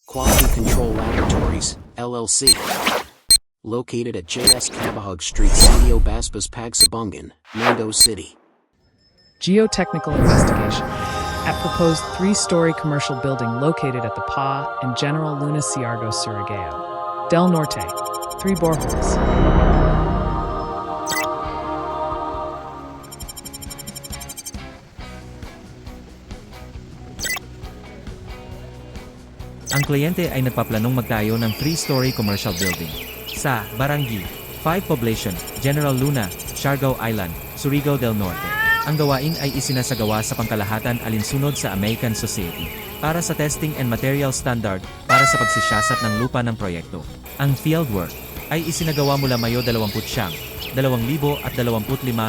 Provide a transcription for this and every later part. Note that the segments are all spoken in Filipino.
Quality Control Laboratories, LLC. Located at JS Cabahug Street, Sitio Baspas Pagsabungan, Mando City. Geotechnical investigation at proposed three-story commercial building located at the PA and General Luna Ciargo Surigao. Del Norte. 3 boreholes. Ang kliyente ay nagpaplanong magtayo ng 3-story commercial building sa Barangay 5 Poblacion, General Luna, Siargao Island, Surigao del Norte. Ang gawain ay isinasagawa sa pangkalahatan alinsunod sa American Society para sa Testing and Material Standard para sa pagsisiyasat ng lupa ng proyekto. Ang fieldwork ay isinagawa mula Mayo 20, 2025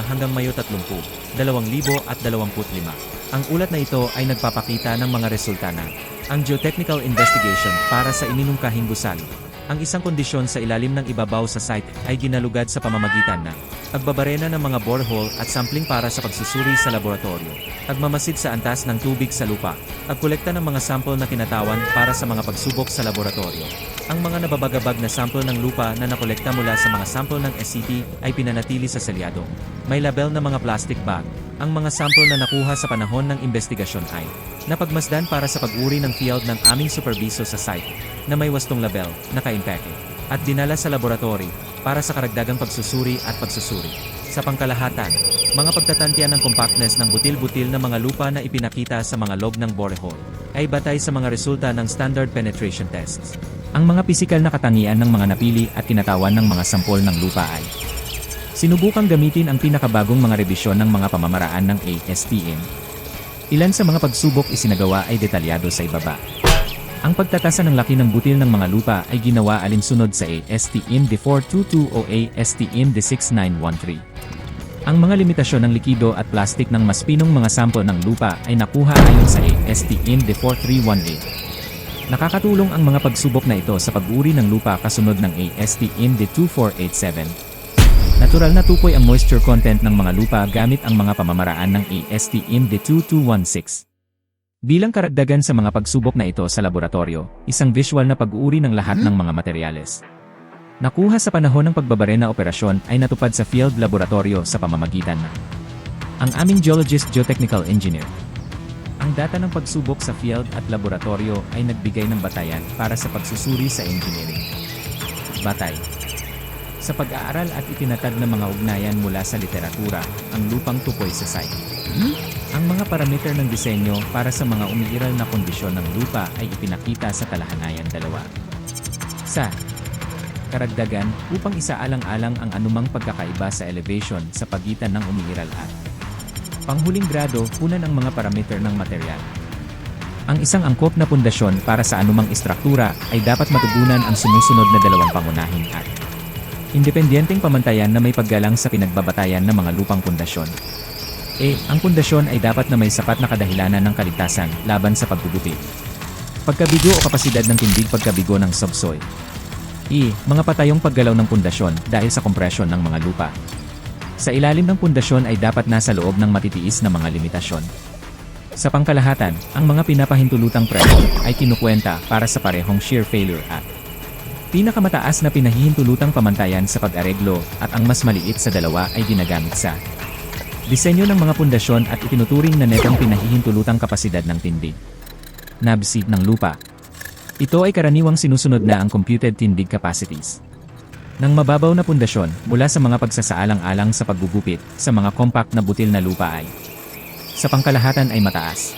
hanggang Mayo 30, 2025. Ang ulat na ito ay nagpapakita ng mga resulta na ang geotechnical investigation para sa iminungkahing gusali. Ang isang kondisyon sa ilalim ng ibabaw sa site ay ginalugad sa pamamagitan ng pagbabarena ng mga borehole at sampling para sa pagsusuri sa laboratorio, pagmamasid sa antas ng tubig sa lupa, pagkolekta ng mga sample na tinatawan para sa mga pagsubok sa laboratorio. Ang mga nababagabag na sample ng lupa na nakolekta mula sa mga sample ng SCP ay pinanatili sa selyado. May label na mga plastic bag. Ang mga sample na nakuha sa panahon ng investigasyon ay napagmasdan para sa pag-uri ng field ng aming superviso sa site na may wastong label, naka-impake, at dinala sa laboratory para sa karagdagang pagsusuri at pagsusuri. Sa pangkalahatan, mga pagtatantiyan ng compactness ng butil-butil na mga lupa na ipinakita sa mga log ng borehole ay batay sa mga resulta ng standard penetration tests. Ang mga pisikal na katangian ng mga napili at kinatawan ng mga sampol ng lupa ay sinubukang gamitin ang pinakabagong mga rebisyon ng mga pamamaraan ng ASTM. Ilan sa mga pagsubok isinagawa ay detalyado sa ibaba. Ang pagtatasa ng laki ng butil ng mga lupa ay ginawa alinsunod sa ASTM D422 o ASTM D6913. Ang mga limitasyon ng likido at plastik ng mas pinong mga sample ng lupa ay nakuha ayon sa ASTM D4318. Nakakatulong ang mga pagsubok na ito sa pag-uri ng lupa kasunod ng ASTM D2487. Natural na tukoy ang moisture content ng mga lupa gamit ang mga pamamaraan ng ASTM D2216. Bilang karagdagan sa mga pagsubok na ito sa laboratorio, isang visual na pag-uuri ng lahat ng mga materyales nakuha sa panahon ng pagbabarena operasyon ay natupad sa field laboratorio sa pamamagitan ng ang aming geologist geotechnical engineer. Ang data ng pagsubok sa field at laboratorio ay nagbigay ng batayan para sa pagsusuri sa engineering. Batay sa pag-aaral at itinatag ng mga ugnayan mula sa literatura, ang lupang tukoy sa site. Ang mga parameter ng disenyo para sa mga umiiral na kondisyon ng lupa ay ipinakita sa talahanayan 2. Sa karagdagan, upang isaalang-alang ang anumang pagkakaiba sa elevation sa pagitan ng umiiral at panghuling grado, punan ang mga parameter ng material. Ang isang angkop na pundasyon para sa anumang istruktura ay dapat matugunan ang sumusunod na dalawang pangunahing at independenteng pamantayan na may paggalang sa pinagbabatayan ng mga lupang pundasyon. Ang pundasyon ay dapat na may sapat na kadahilanan ng kaligtasan laban sa paggugupi, pagkabigo o kapasidad ng tindig pagkabigo ng subsoil. Mga patayong paggalaw ng pundasyon dahil sa kompresyon ng mga lupa. Sa ilalim ng pundasyon ay dapat nasa loob ng matitiis na mga limitasyon. Sa pangkalahatan, ang mga pinapahintulutang pressure ay kinukwenta para sa parehong shear failure at pinakamataas na pinahihintulutang pamantayan sa pag-areglo at ang mas maliit sa dalawa ay ginagamit sa disenyo ng mga pundasyon at itinuturing na netong pinahihintulutang kapasidad ng tindig NABC ng lupa. Ito ay karaniwang sinusunod na ang computed tindig capacities ng mababaw na pundasyon mula sa mga pagsasaalang-alang sa paggugupit sa mga compact na butil na lupa ay sa pangkalahatan ay mataas.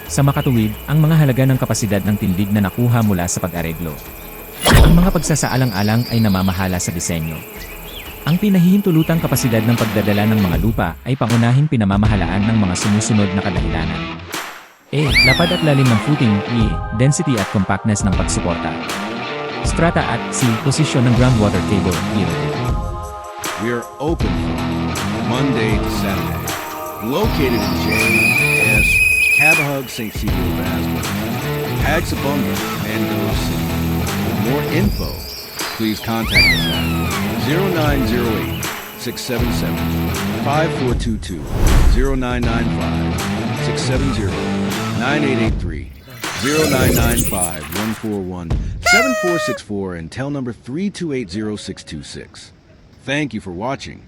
Sa makatuwid, ang mga halaga ng kapasidad ng tindig na nakuha mula sa pag-areglo. Ang mga pagsasaalang-alang ay namamahala sa disenyo. Ang pinahihintulutang kapasidad ng pagdadala ng mga lupa ay pangunahing pinamamahalaan ng mga sumusunod na kadahilanan. Lapad at lalim ng footing. Density at compactness ng pagsuporta. Strata at posisyon ng groundwater table. We are open from Monday to Saturday. Located in JS Cabahug, St. Cecilio Baspas, Pagsabungan, Mando City. For more info, please contact us at 0908-677-5422, 0995-670-9883, 0995-141-7464 and tel number 3280626. Thank you for watching.